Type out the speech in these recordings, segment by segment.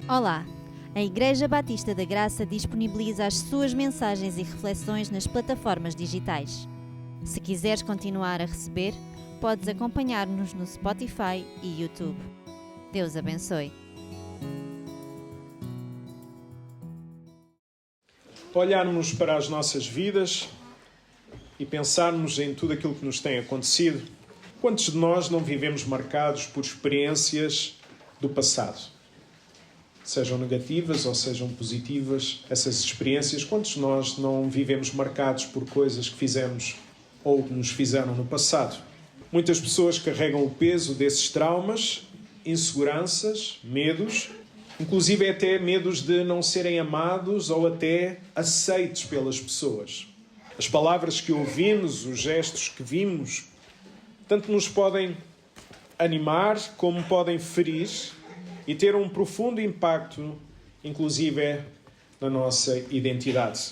Olá! A Igreja Batista da Graça disponibiliza as suas mensagens e reflexões nas plataformas digitais. Se quiseres continuar a receber, podes acompanhar-nos no Spotify e YouTube. Deus abençoe. Olharmos para as nossas vidas e pensarmos em tudo aquilo que nos tem acontecido, quantos de nós não vivemos marcados por experiências do passado? Sejam negativas ou sejam positivas, essas experiências, quantos de nós não vivemos marcados por coisas que fizemos ou que nos fizeram no passado? Muitas pessoas carregam o peso desses traumas, inseguranças, medos, inclusive até medos de não serem amados ou até aceitos pelas pessoas. As palavras que ouvimos, os gestos que vimos, tanto nos podem animar como podem ferir e ter um profundo impacto, inclusive, na nossa identidade.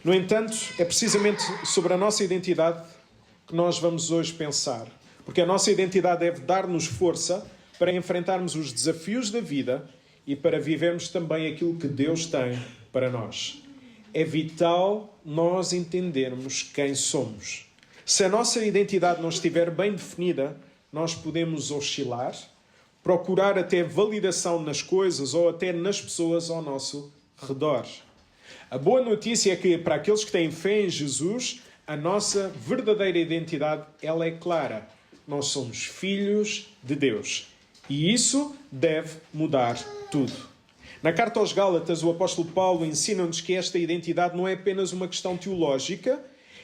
No entanto, é precisamente sobre a nossa identidade que nós vamos hoje pensar, porque a nossa identidade deve dar-nos força para enfrentarmos os desafios da vida e para vivermos também aquilo que Deus tem para nós. É vital nós entendermos quem somos. Se a nossa identidade não estiver bem definida, nós podemos oscilar, procurar até validação nas coisas ou até nas pessoas ao nosso redor. A boa notícia é que, para aqueles que têm fé em Jesus, a nossa verdadeira identidade ela é clara. Nós somos filhos de Deus. E isso deve mudar tudo. Na carta aos Gálatas, o apóstolo Paulo ensina-nos que esta identidade não é apenas uma questão teológica,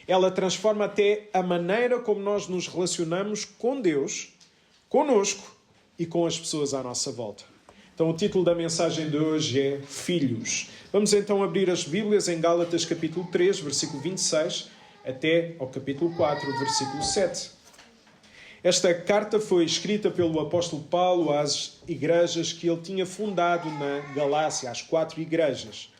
ela transforma até a maneira como nós nos relacionamos com Deus, conosco e com as pessoas à nossa volta. Então o título da mensagem de hoje é Filhos. Vamos então abrir as Bíblias em Gálatas capítulo 3, versículo 26, até ao capítulo 4, versículo 7. Esta carta foi escrita pelo apóstolo Paulo às igrejas que ele tinha fundado na Galácia, às 4 igrejas.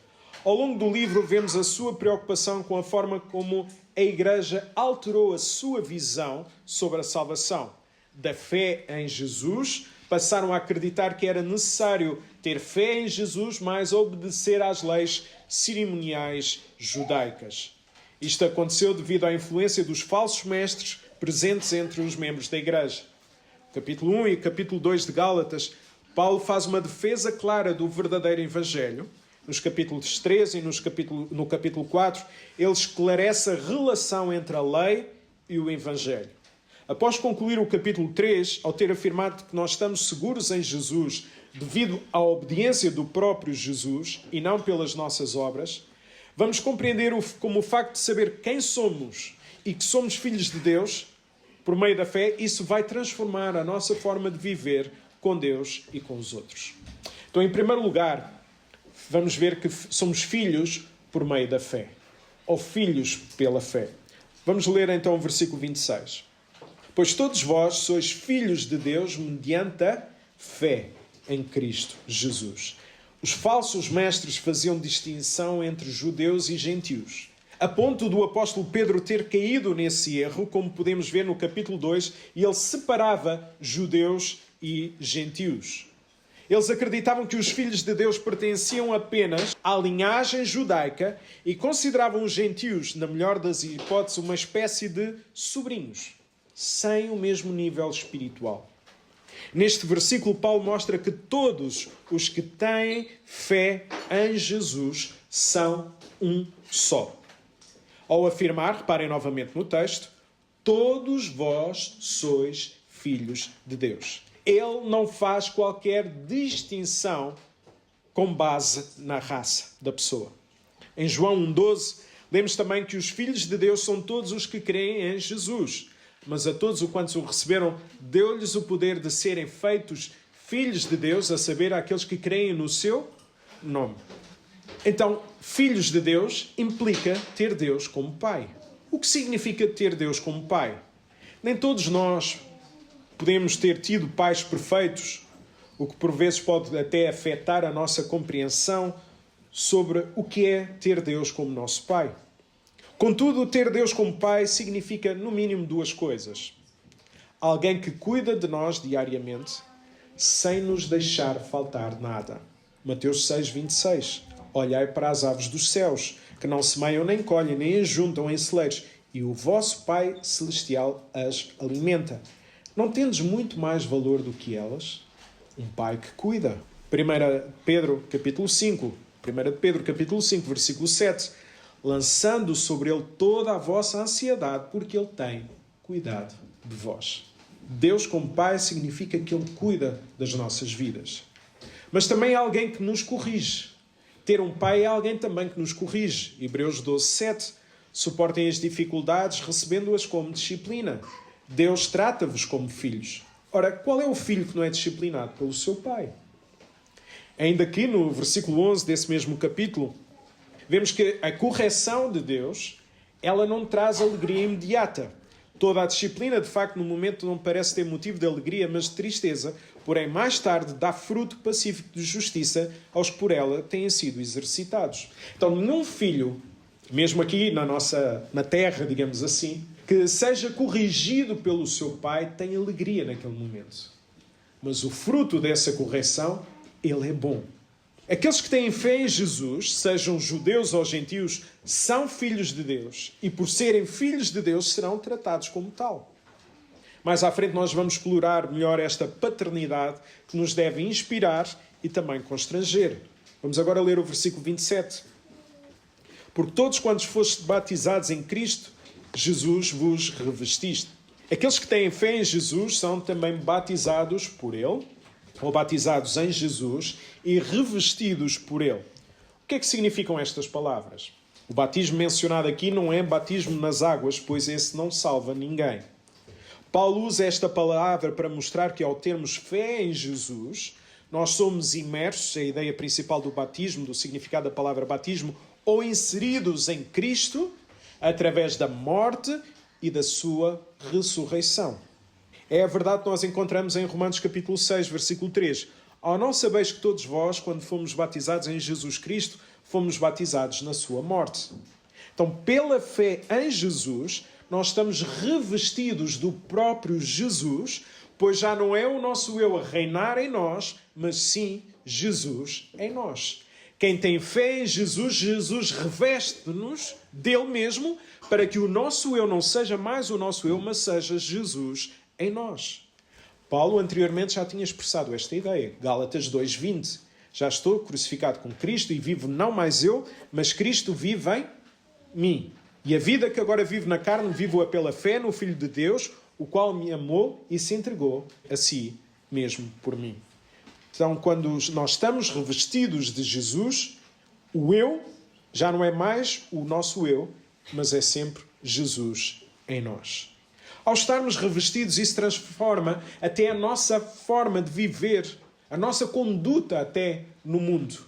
Ao longo do livro vemos a sua preocupação com a forma como a igreja alterou a sua visão sobre a salvação. Da fé em Jesus, passaram a acreditar que era necessário ter fé em Jesus, mas obedecer às leis cerimoniais judaicas. Isto aconteceu devido à influência dos falsos mestres presentes entre os membros da igreja. Capítulo 1 e capítulo 2 de Gálatas, Paulo faz uma defesa clara do verdadeiro evangelho. Nos capítulos 3 e no capítulo 4, ele esclarece a relação entre a lei e o evangelho. Após concluir o capítulo 3, ao ter afirmado que nós estamos seguros em Jesus devido à obediência do próprio Jesus e não pelas nossas obras, vamos compreender como o facto de saber quem somos e que somos filhos de Deus, por meio da fé, isso vai transformar a nossa forma de viver com Deus e com os outros. Então, em primeiro lugar, vamos ver que somos filhos por meio da fé, ou filhos pela fé. Vamos ler então o versículo 26. Pois todos vós sois filhos de Deus mediante a fé em Cristo Jesus. Os falsos mestres faziam distinção entre judeus e gentios, a ponto do apóstolo Pedro ter caído nesse erro, como podemos ver no capítulo 2, e ele separava judeus e gentios. Eles acreditavam que os filhos de Deus pertenciam apenas à linhagem judaica e consideravam os gentios, na melhor das hipóteses, uma espécie de sobrinhos, sem o mesmo nível espiritual. Neste versículo, Paulo mostra que todos os que têm fé em Jesus são um só. Ao afirmar, reparem novamente no texto, todos vós sois filhos de Deus. Ele não faz qualquer distinção com base na raça da pessoa. Em João 1,12, lemos também que os filhos de Deus são todos os que creem em Jesus. Mas a todos quantos o receberam, deu-lhes o poder de serem feitos filhos de Deus, a saber, aqueles que creem no seu nome. Então, filhos de Deus implica ter Deus como Pai. O que significa ter Deus como Pai? Nem todos nós podemos ter tido pais perfeitos, o que por vezes pode até afetar a nossa compreensão sobre o que é ter Deus como nosso Pai. Contudo, ter Deus como Pai significa, no mínimo, duas coisas. Alguém que cuida de nós diariamente, sem nos deixar faltar nada. Mateus 6, 26. Olhai para as aves dos céus, que não semeiam nem colhem, nem ajuntam em celeiros, e o vosso Pai Celestial as alimenta. Não tendes muito mais valor do que elas? Um Pai que cuida. 1 Pedro, capítulo 5, versículo 7. Lançando sobre ele toda a vossa ansiedade, porque ele tem cuidado de vós. Deus como Pai significa que ele cuida das nossas vidas. Mas também é alguém que nos corrige. Ter um pai é alguém também que nos corrige. Hebreus 12, 7. Suportem as dificuldades, recebendo-as como disciplina. Deus trata-vos como filhos. Ora, qual é o filho que não é disciplinado pelo seu pai? Ainda aqui no versículo 11 desse mesmo capítulo, vemos que a correção de Deus, ela não traz alegria imediata. Toda a disciplina, de facto, no momento não parece ter motivo de alegria, mas de tristeza, porém, mais tarde, dá fruto pacífico de justiça aos que por ela têm sido exercitados. Então, nenhum filho, mesmo aqui na terra, digamos assim, que seja corrigido pelo seu pai, tem alegria naquele momento. Mas o fruto dessa correção, ele é bom. Aqueles que têm fé em Jesus, sejam judeus ou gentios, são filhos de Deus. E por serem filhos de Deus, serão tratados como tal. Mais à frente nós vamos explorar melhor esta paternidade que nos deve inspirar e também constranger. Vamos agora ler o versículo 27. Porque todos quantos fostes batizados em Cristo, Jesus vos revestiste. Aqueles que têm fé em Jesus são também batizados por Ele, ou batizados em Jesus e revestidos por Ele. O que é que significam estas palavras? O batismo mencionado aqui não é batismo nas águas, pois esse não salva ninguém. Paulo usa esta palavra para mostrar que ao termos fé em Jesus, nós somos imersos, a ideia principal do batismo, do significado da palavra batismo, ou inseridos em Cristo através da morte e da sua ressurreição. É a verdade que nós encontramos em Romanos capítulo 6, versículo 3. Ao não sabeis que todos vós, quando fomos batizados em Jesus Cristo, fomos batizados na sua morte. Então, pela fé em Jesus, nós estamos revestidos do próprio Jesus, pois já não é o nosso eu a reinar em nós, mas sim Jesus em nós. Quem tem fé em Jesus, Jesus reveste-nos dele mesmo, para que o nosso eu não seja mais o nosso eu, mas seja Jesus em nós. Paulo anteriormente já tinha expressado esta ideia. Gálatas 2:20. Já estou crucificado com Cristo e vivo não mais eu, mas Cristo vive em mim. E a vida que agora vivo na carne, vivo-a pela fé no Filho de Deus, o qual me amou e se entregou a si mesmo por mim. Então, quando nós estamos revestidos de Jesus, o eu já não é mais o nosso eu, mas é sempre Jesus em nós. Ao estarmos revestidos, isso transforma até a nossa forma de viver, a nossa conduta até no mundo.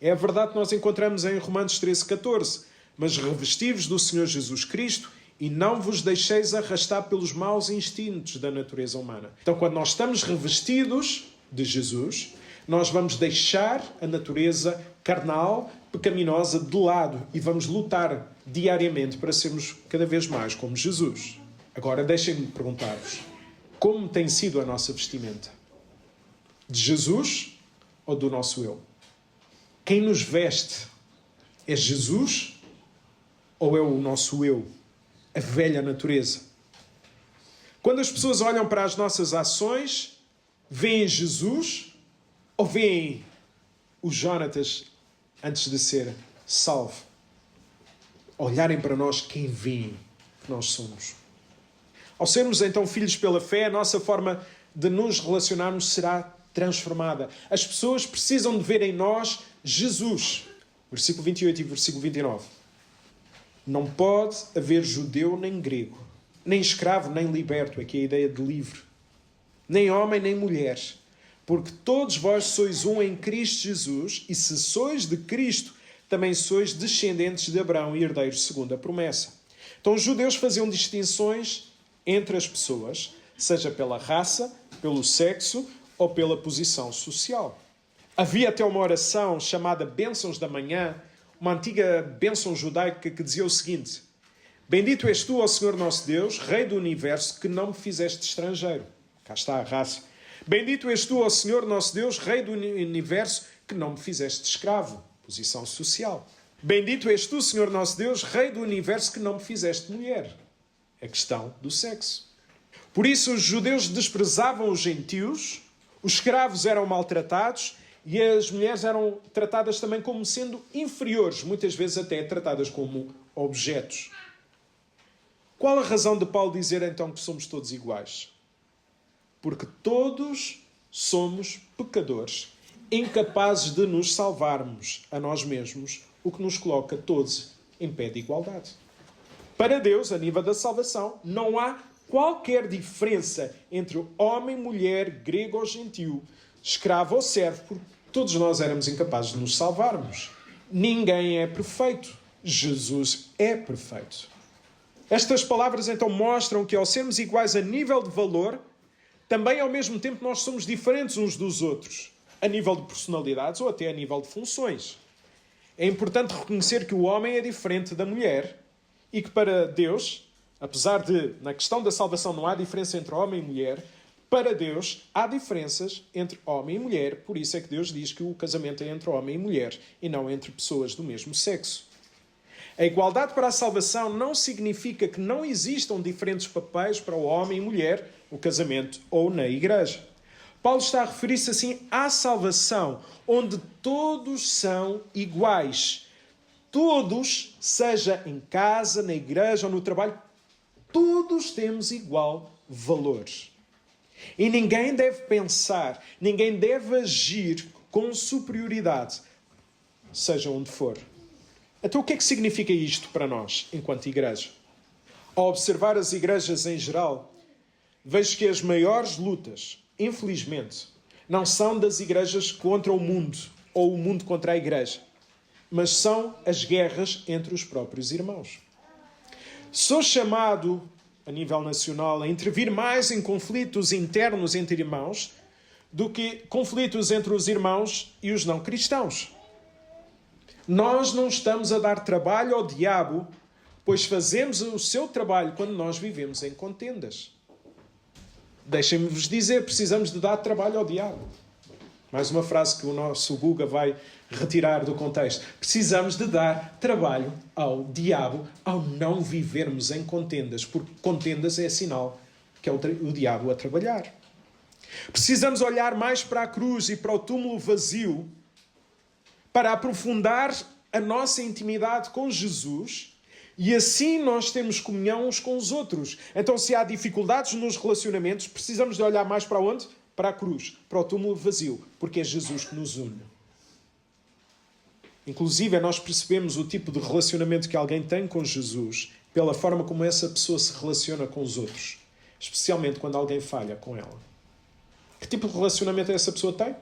É a verdade que nós encontramos em Romanos 13:14. Mas revesti-vos do Senhor Jesus Cristo e não vos deixeis arrastar pelos maus instintos da natureza humana. Então, quando nós estamos revestidos de Jesus, nós vamos deixar a natureza carnal, pecaminosa de lado e vamos lutar diariamente para sermos cada vez mais como Jesus. Agora, deixem-me perguntar-vos, como tem sido a nossa vestimenta? De Jesus ou do nosso eu? Quem nos veste é Jesus ou é o nosso eu, a velha natureza? Quando as pessoas olham para as nossas ações, veem Jesus ou veem o Jonatas antes de ser salvo? Olharem para nós, quem veem que nós somos? Ao sermos então filhos pela fé, a nossa forma de nos relacionarmos será transformada. As pessoas precisam de ver em nós Jesus. Versículo 28 e versículo 29. Não pode haver judeu nem grego, nem escravo nem liberto, aqui é a ideia de livre, nem homem nem mulher, porque todos vós sois um em Cristo Jesus, e se sois de Cristo, também sois descendentes de Abraão e herdeiros segundo a promessa. Então os judeus faziam distinções entre as pessoas, seja pela raça, pelo sexo ou pela posição social. Havia até uma oração chamada Bênçãos da Manhã, uma antiga bênção judaica que dizia o seguinte: Bendito és tu, ó Senhor nosso Deus, Rei do Universo, que não me fizeste estrangeiro. Cá está a raça. Bendito és tu, ó Senhor, nosso Deus, Rei do universo, que não me fizeste escravo. Posição social. Bendito és tu, Senhor, nosso Deus, Rei do universo, que não me fizeste mulher. A questão do sexo. Por isso os judeus desprezavam os gentios, os escravos eram maltratados e as mulheres eram tratadas também como sendo inferiores, muitas vezes até tratadas como objetos. Qual a razão de Paulo dizer então que somos todos iguais? Porque todos somos pecadores, incapazes de nos salvarmos a nós mesmos, o que nos coloca todos em pé de igualdade. Para Deus, a nível da salvação, não há qualquer diferença entre homem, mulher, grego ou gentil, escravo ou servo, porque todos nós éramos incapazes de nos salvarmos. Ninguém é perfeito. Jesus é perfeito. Estas palavras então mostram que ao sermos iguais a nível de valor, também ao mesmo tempo nós somos diferentes uns dos outros, a nível de personalidades ou até a nível de funções. É importante reconhecer que o homem é diferente da mulher e que para Deus, apesar de, na questão da salvação, não há diferença entre homem e mulher, para Deus há diferenças entre homem e mulher. Por isso é que Deus diz que o casamento é entre homem e mulher e não entre pessoas do mesmo sexo. A igualdade para a salvação não significa que não existam diferentes papéis para o homem e mulher, o casamento ou na igreja. Paulo está a referir-se assim à salvação, onde todos são iguais. Todos, seja em casa, na igreja ou no trabalho, todos temos igual valor. E ninguém deve pensar, ninguém deve agir com superioridade, seja onde for. Então o que é que significa isto para nós, enquanto igreja? Ao observar as igrejas em geral, vejo que as maiores lutas, infelizmente, não são das igrejas contra o mundo ou o mundo contra a igreja, mas são as guerras entre os próprios irmãos. Sou chamado, a nível nacional, a intervir mais em conflitos internos entre irmãos do que conflitos entre os irmãos e os não cristãos. Nós não estamos a dar trabalho ao diabo, pois fazemos o seu trabalho quando nós vivemos em contendas. Deixem-me-vos dizer, precisamos de dar trabalho ao diabo. Mais uma frase que o nosso Guga vai retirar do contexto. Precisamos de dar trabalho ao diabo ao não vivermos em contendas, porque contendas é sinal que é o diabo a trabalhar. Precisamos olhar mais para a cruz e para o túmulo vazio para aprofundar a nossa intimidade com Jesus e assim nós temos comunhão uns com os outros. Então, se há dificuldades nos relacionamentos, precisamos de olhar mais para onde? Para a cruz, para o túmulo vazio, porque é Jesus que nos une. Inclusive, nós percebemos o tipo de relacionamento que alguém tem com Jesus pela forma como essa pessoa se relaciona com os outros, especialmente quando alguém falha com ela. Que tipo de relacionamento essa pessoa tem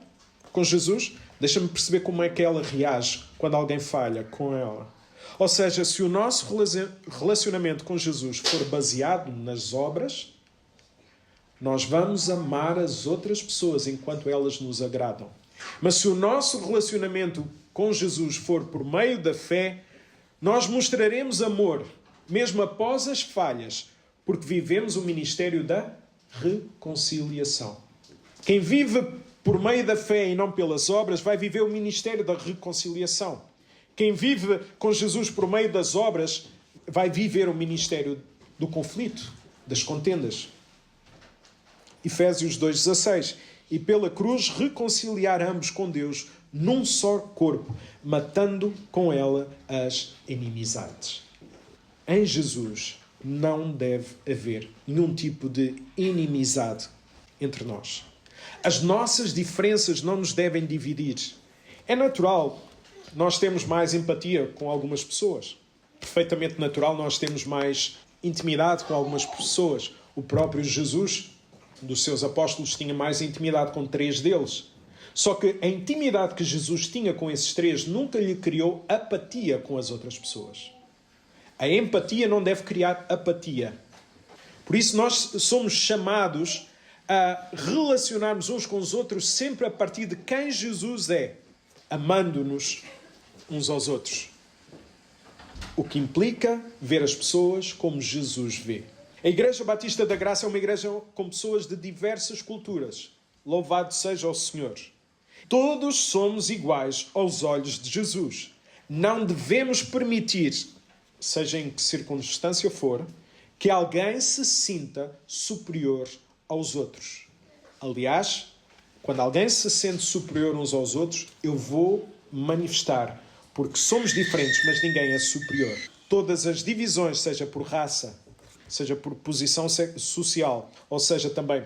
com Jesus? Deixa-me perceber como é que ela reage quando alguém falha com ela. Ou seja, se o nosso relacionamento com Jesus for baseado nas obras, nós vamos amar as outras pessoas enquanto elas nos agradam. Mas se o nosso relacionamento com Jesus for por meio da fé, nós mostraremos amor, mesmo após as falhas, porque vivemos o ministério da reconciliação. Quem vive por meio da fé e não pelas obras, vai viver o ministério da reconciliação. Quem vive com Jesus por meio das obras, vai viver o ministério do conflito, das contendas. Efésios 2,16. E pela cruz reconciliar ambos com Deus num só corpo, matando com ela as inimizades. Em Jesus não deve haver nenhum tipo de inimizade entre nós. As nossas diferenças não nos devem dividir. É natural nós temos mais empatia com algumas pessoas. Perfeitamente natural nós temos mais intimidade com algumas pessoas. O próprio Jesus, dos seus apóstolos, tinha mais intimidade com 3 deles. Só que a intimidade que Jesus tinha com esses 3 nunca lhe criou apatia com as outras pessoas. A empatia não deve criar apatia. Por isso nós somos chamados a relacionarmos uns com os outros sempre a partir de quem Jesus é, amando-nos uns aos outros. O que implica ver as pessoas como Jesus vê. A Igreja Batista da Graça é uma igreja com pessoas de diversas culturas, Louvado seja o Senhor. Todos somos iguais aos olhos de Jesus. Não devemos permitir, seja em que circunstância for, que alguém se sinta superior aos outros. Aliás, quando alguém se sente superior uns aos outros, eu vou manifestar, porque somos diferentes, mas ninguém é superior. Todas as divisões, seja por raça, seja por posição social, ou seja também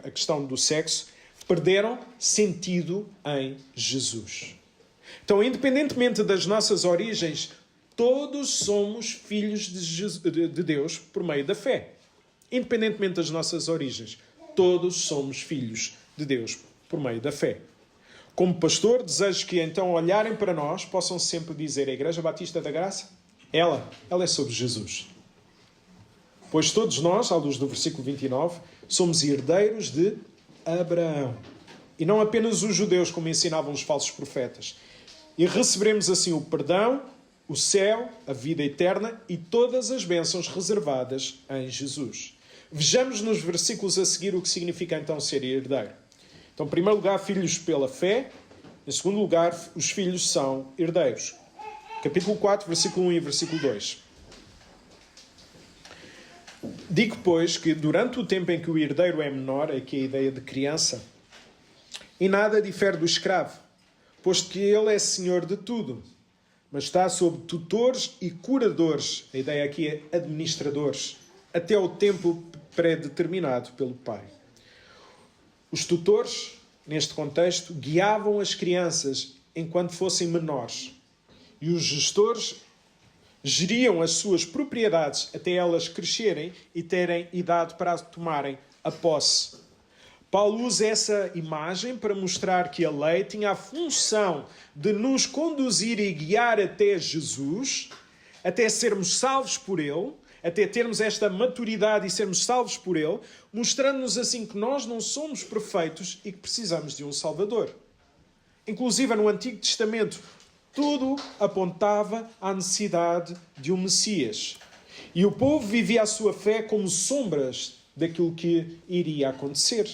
a questão do sexo, perderam sentido em Jesus. Então, independentemente das nossas origens, todos somos filhos de Deus por meio da fé. Independentemente das nossas origens, todos somos filhos de Deus por meio da fé. Como pastor, desejo que então olharem para nós, possam sempre dizer: a Igreja Batista da Graça, ela é sobre Jesus. Pois todos nós, à luz do versículo 29, somos herdeiros de Abraão. E não apenas os judeus, como ensinavam os falsos profetas. E receberemos assim o perdão, o céu, a vida eterna e todas as bênçãos reservadas em Jesus. Vejamos nos versículos a seguir o que significa então ser herdeiro. Então, em primeiro lugar, filhos pela fé. Em segundo lugar, os filhos são herdeiros. Capítulo 4, versículo 1 e versículo 2. Digo, pois, que durante o tempo em que o herdeiro é menor, aqui a ideia de criança, em nada difere do escravo, posto que ele é senhor de tudo, mas está sob tutores e curadores, a ideia aqui é administradores, até o tempo pré-determinado pelo pai. Os tutores, neste contexto, guiavam as crianças enquanto fossem menores, e os gestores geriam as suas propriedades até elas crescerem e terem idade para tomarem a posse. Paulo usa essa imagem para mostrar que a lei tinha a função de nos conduzir e guiar até Jesus, até sermos salvos por Ele, até termos esta maturidade e sermos salvos por Ele, mostrando-nos assim que nós não somos perfeitos e que precisamos de um Salvador. Inclusive no Antigo Testamento, tudo apontava à necessidade de um Messias. E o povo vivia a sua fé como sombras daquilo que iria acontecer.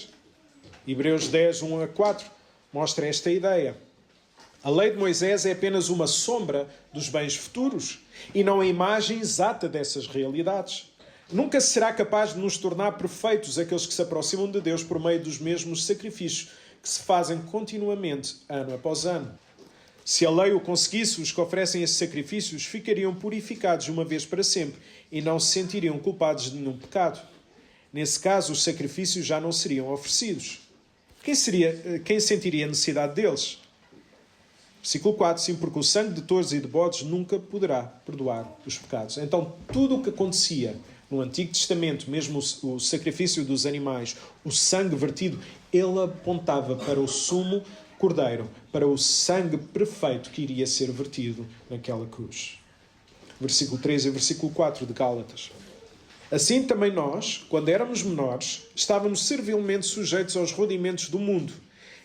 Hebreus 10, 1 a 4 mostra esta ideia. A lei de Moisés é apenas uma sombra dos bens futuros e não a imagem exata dessas realidades. Nunca será capaz de nos tornar perfeitos aqueles que se aproximam de Deus por meio dos mesmos sacrifícios que se fazem continuamente, ano após ano. Se a lei o conseguisse, os que oferecem esses sacrifícios ficariam purificados uma vez para sempre e não se sentiriam culpados de nenhum pecado. Nesse caso, os sacrifícios já não seriam oferecidos. Quem sentiria a necessidade deles? Versículo 4, sim, porque o sangue de touros e de bodes nunca poderá perdoar os pecados. Então, tudo o que acontecia no Antigo Testamento, mesmo o sacrifício dos animais, o sangue vertido, ele apontava para o sumo Cordeiro, para o sangue perfeito que iria ser vertido naquela cruz. Versículo 3 e versículo 4 de Gálatas. Assim também nós, quando éramos menores, estávamos servilmente sujeitos aos rudimentos do mundo.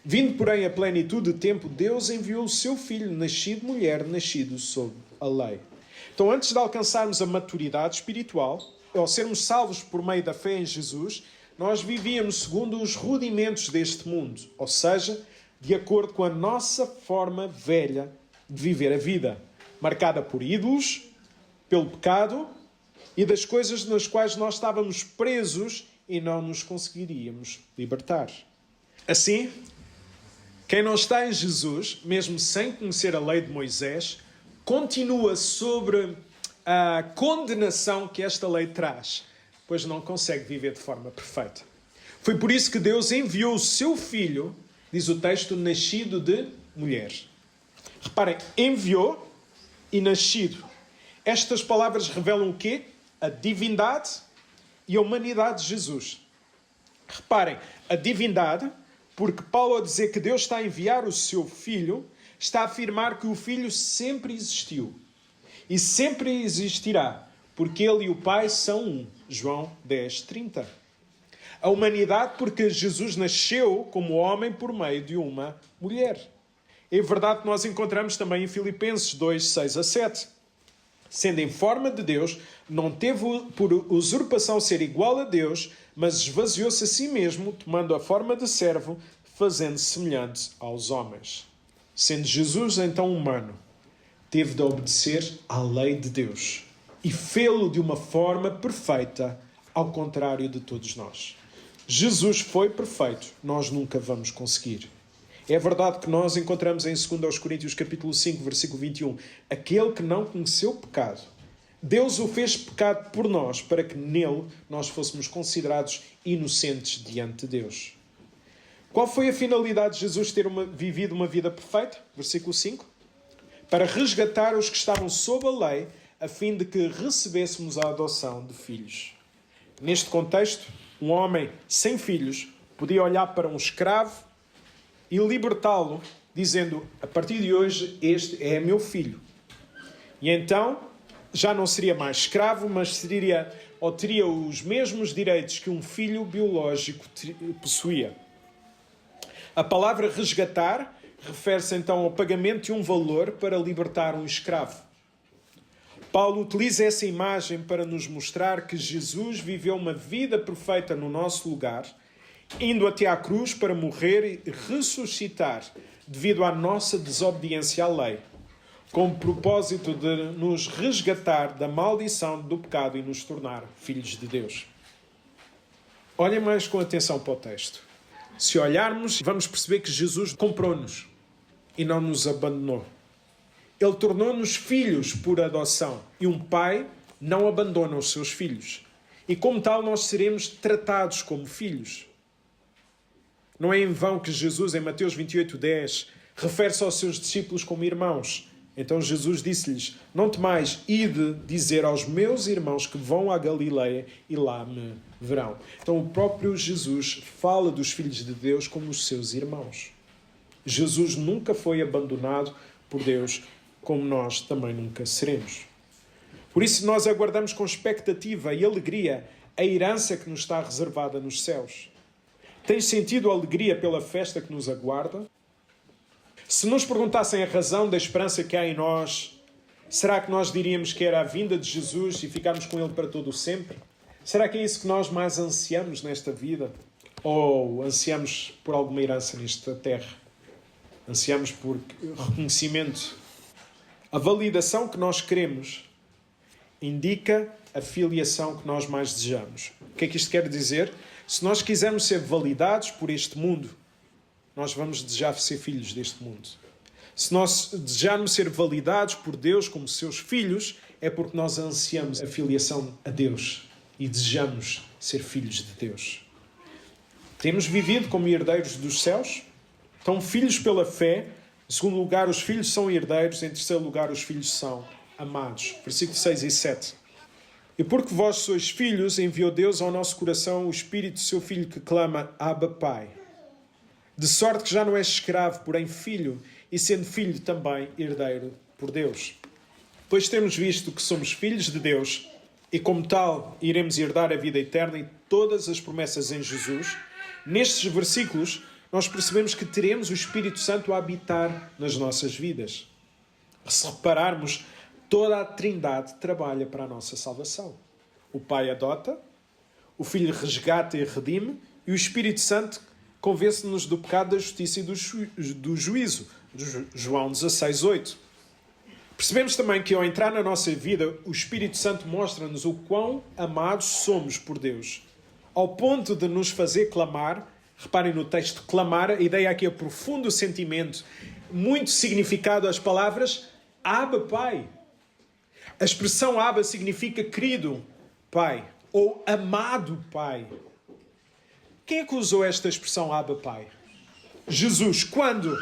Vindo, porém, a plenitude de tempo, Deus enviou o seu Filho, nascido de mulher, nascido sob a lei. Então, antes de alcançarmos a maturidade espiritual, ao sermos salvos por meio da fé em Jesus, nós vivíamos segundo os rudimentos deste mundo, ou seja, de acordo com a nossa forma velha de viver a vida, marcada por ídolos, pelo pecado e das coisas nas quais nós estávamos presos e não nos conseguiríamos libertar. Assim, quem não está em Jesus, mesmo sem conhecer a lei de Moisés, continua sobre a condenação que esta lei traz, pois não consegue viver de forma perfeita. Foi por isso que Deus enviou o seu Filho, diz o texto, nascido de mulher. Reparem, enviou e nascido. Estas palavras revelam o quê? A divindade e a humanidade de Jesus. Reparem, a divindade, porque Paulo, ao dizer que Deus está a enviar o seu Filho, está a afirmar que o Filho sempre existiu e sempre existirá, porque ele e o Pai são um. João 10, 30. A humanidade, porque Jesus nasceu como homem por meio de uma mulher. É verdade que nós encontramos também em Filipenses 2, 6 a 7. Sendo em forma de Deus, não teve por usurpação ser igual a Deus, mas esvaziou-se a si mesmo, tomando a forma de servo, fazendo-se semelhante aos homens. Sendo Jesus então humano, teve de obedecer à lei de Deus e fê-lo de uma forma perfeita, ao contrário de todos nós. Jesus foi perfeito, nós nunca vamos conseguir. É verdade que nós encontramos em 2 Coríntios capítulo 5, versículo 21, aquele que não conheceu pecado, Deus o fez pecado por nós, para que nele nós fôssemos considerados inocentes diante de Deus. Qual foi a finalidade de Jesus ter vivido uma vida perfeita? Versículo 5. Para resgatar os que estavam sob a lei, a fim de que recebêssemos a adoção de filhos. Neste contexto, um homem sem filhos podia olhar para um escravo e libertá-lo, dizendo, a partir de hoje, este é meu filho. E então, já não seria mais escravo, mas teria os mesmos direitos que um filho biológico possuía. A palavra resgatar refere-se então ao pagamento de um valor para libertar um escravo. Paulo utiliza essa imagem para nos mostrar que Jesus viveu uma vida perfeita no nosso lugar, indo até à cruz para morrer e ressuscitar devido à nossa desobediência à lei, com o propósito de nos resgatar da maldição do pecado e nos tornar filhos de Deus. Olhem mais com atenção para o texto. Se olharmos, vamos perceber que Jesus comprou-nos e não nos abandonou. Ele tornou-nos filhos por adoção. E um pai não abandona os seus filhos. E como tal, nós seremos tratados como filhos. Não é em vão que Jesus, em Mateus 28:10, refere-se aos seus discípulos como irmãos. Então Jesus disse-lhes, não temais, ide dizer aos meus irmãos que vão à Galileia e lá me verão. Então o próprio Jesus fala dos filhos de Deus como os seus irmãos. Jesus nunca foi abandonado por Deus, como nós também nunca seremos. Por isso nós aguardamos com expectativa e alegria a herança que nos está reservada nos céus. Tens sentido alegria pela festa que nos aguarda? Se nos perguntassem a razão da esperança que há em nós, será que nós diríamos que era a vinda de Jesus e ficarmos com Ele para todo o sempre? Será que é isso que nós mais ansiamos nesta vida? Ou ansiamos por alguma herança nesta terra? Ansiamos por reconhecimento? A validação que nós queremos indica a filiação que nós mais desejamos. O que é que isto quer dizer? Se nós quisermos ser validados por este mundo, nós vamos desejar ser filhos deste mundo. Se nós desejarmos ser validados por Deus como seus filhos, é porque nós ansiamos a filiação a Deus e desejamos ser filhos de Deus. Temos vivido como herdeiros dos céus? Então, filhos pela fé. Em segundo lugar, os filhos são herdeiros. Em terceiro lugar, os filhos são amados. Versículos 6 e 7. E porque vós sois filhos, enviou Deus ao nosso coração o Espírito do seu Filho que clama, Abba, Pai. De sorte que já não és escravo, porém filho, e sendo filho também herdeiro por Deus. Pois temos visto que somos filhos de Deus, e como tal iremos herdar a vida eterna e todas as promessas em Jesus. Nestes versículos, nós percebemos que teremos o Espírito Santo a habitar nas nossas vidas. Se repararmos, toda a Trindade trabalha para a nossa salvação. O Pai adota, o Filho resgata e redime, e o Espírito Santo convence-nos do pecado, da justiça e do juízo. João 16:8. Percebemos também que ao entrar na nossa vida, o Espírito Santo mostra-nos o quão amados somos por Deus. Ao ponto de nos fazer clamar, reparem no texto, clamar, a ideia aqui é profundo sentimento, muito significado às palavras Abba, Pai. A expressão Abba significa querido Pai, ou amado Pai. Quem é que usou esta expressão Abba, Pai? Jesus. Quando?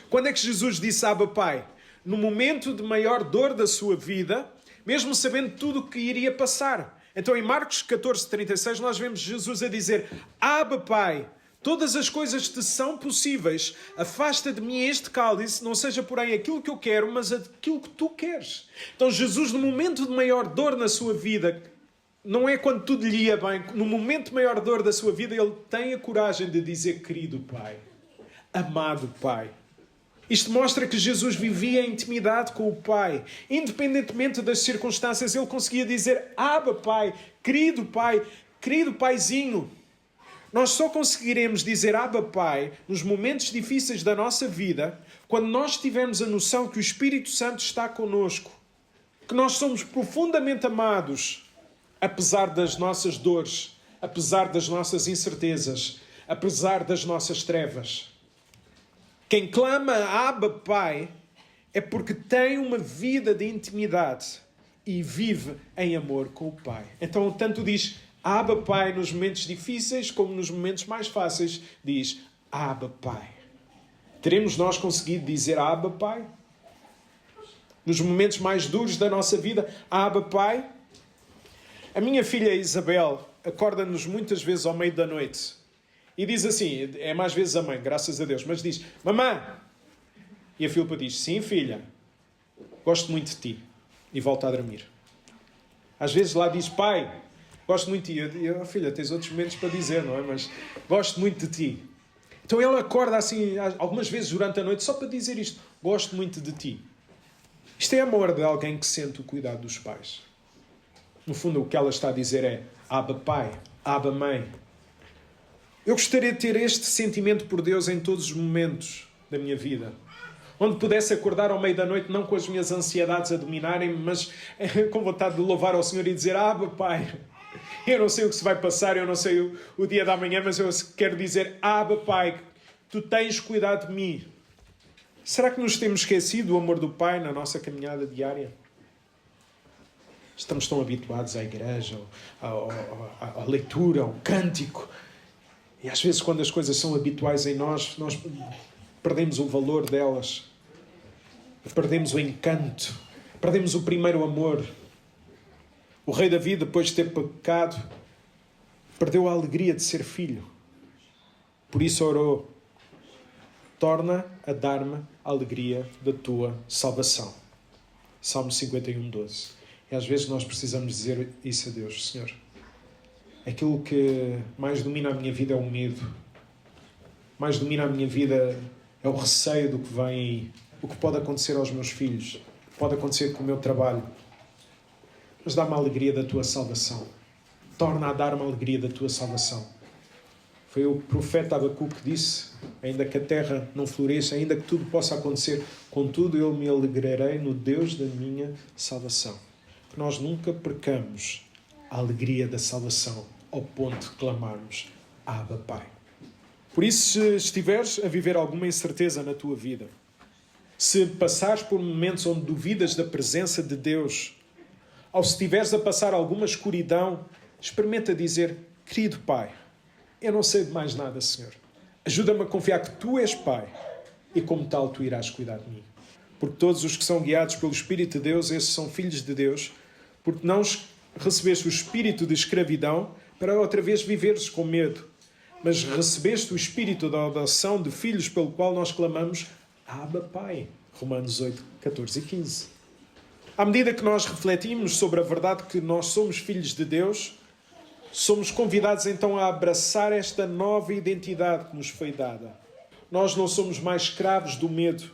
Quando é que Jesus disse Abba, Pai? No momento de maior dor da sua vida, mesmo sabendo tudo o que iria passar. Então em Marcos 14:36 nós vemos Jesus a dizer, Abba, Pai, todas as coisas te são possíveis, afasta de mim este cálice, não seja porém aquilo que eu quero, mas aquilo que tu queres. Então Jesus, no momento de maior dor na sua vida, não é quando tudo lhe ia bem, no momento de maior dor da sua vida, ele tem a coragem de dizer, querido Pai, amado Pai. Isto mostra que Jesus vivia em intimidade com o Pai. Independentemente das circunstâncias, ele conseguia dizer: Abba, Pai, querido Paizinho. Nós só conseguiremos dizer Abba, Pai, nos momentos difíceis da nossa vida, quando nós tivermos a noção que o Espírito Santo está connosco, que nós somos profundamente amados, apesar das nossas dores, apesar das nossas incertezas, apesar das nossas trevas. Quem clama Abba, Pai, é porque tem uma vida de intimidade e vive em amor com o Pai. Então, tanto diz Abba, Pai, nos momentos difíceis, como nos momentos mais fáceis, diz Abba, Pai. Teremos nós conseguido dizer Abba, Pai? Nos momentos mais duros da nossa vida, Abba, Pai? A minha filha Isabel acorda-nos muitas vezes ao meio da noite e diz assim, é mais vezes a mãe, graças a Deus, mas diz: Mamã! E a Filipa diz: Sim, filha, gosto muito de ti. E volta a dormir. Às vezes lá diz: Pai, gosto muito de ti. Eu, filha, tens outros momentos para dizer, não é? Mas gosto muito de ti. Então ele acorda assim, algumas vezes durante a noite, só para dizer isto: gosto muito de ti. Isto é amor de alguém que sente o cuidado dos pais. No fundo, o que ela está a dizer é: Abba, Pai, Abba, Mãe. Eu gostaria de ter este sentimento por Deus em todos os momentos da minha vida. Onde pudesse acordar ao meio da noite, não com as minhas ansiedades a dominarem-me, mas com vontade de louvar ao Senhor e dizer: Abba, Pai, eu não sei o que se vai passar, eu não sei o dia da manhã, mas eu quero dizer: Abba, Pai, Tu tens cuidado de mim. Será que nos temos esquecido do amor do Pai na nossa caminhada diária? Estamos tão habituados à igreja, à leitura, ao cântico. E às vezes, quando as coisas são habituais em nós perdemos o valor delas. Perdemos o encanto. Perdemos o primeiro amor. O rei Davi, depois de ter pecado, perdeu a alegria de ser filho. Por isso orou: torna a dar-me a alegria da tua salvação. Salmo 51, 12. E às vezes nós precisamos dizer isso a Deus: Senhor, aquilo que mais domina a minha vida é o medo. Mais domina a minha vida é o receio do que vem aí. O que pode acontecer aos meus filhos. O que pode acontecer com o meu trabalho. Mas dá-me a alegria da tua salvação. Torna a dar-me a alegria da tua salvação. Foi o profeta Abacuque que disse: ainda que a terra não floresça, ainda que tudo possa acontecer, contudo eu me alegrarei no Deus da minha salvação. Que nós nunca percamos a alegria da salvação ao ponto de clamarmos: Abba, Pai. Por isso, se estiveres a viver alguma incerteza na tua vida, se passares por momentos onde duvidas da presença de Deus, ou se estiveres a passar alguma escuridão, experimenta dizer: querido Pai, eu não sei de mais nada, Senhor. Ajuda-me a confiar que Tu és Pai e como tal Tu irás cuidar de mim. Porque todos os que são guiados pelo Espírito de Deus, esses são filhos de Deus, porque não recebeste o espírito de escravidão para outra vez viveres com medo, mas recebeste o espírito da adoção de filhos pelo qual nós clamamos: Abba, Pai. Romanos 8, 14 e 15. À medida que nós refletimos sobre a verdade que nós somos filhos de Deus, somos convidados então a abraçar esta nova identidade que nos foi dada. Nós não somos mais escravos do medo,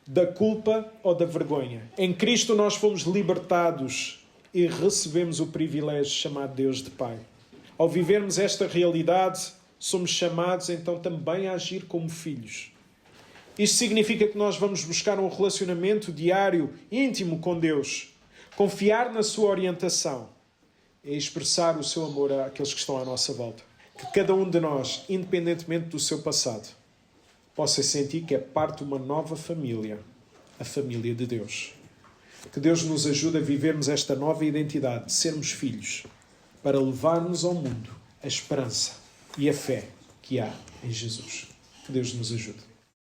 da culpa ou da vergonha. Em Cristo nós fomos libertados e recebemos o privilégio chamado Deus de Pai. Ao vivermos esta realidade, somos chamados então também a agir como filhos. Isto significa que nós vamos buscar um relacionamento diário, íntimo com Deus, confiar na sua orientação e expressar o seu amor àqueles que estão à nossa volta. Que cada um de nós, independentemente do seu passado, possa sentir que é parte de uma nova família, a família de Deus. Que Deus nos ajude a vivermos esta nova identidade, de sermos filhos, para levarmos ao mundo a esperança e a fé que há em Jesus. Que Deus nos ajude.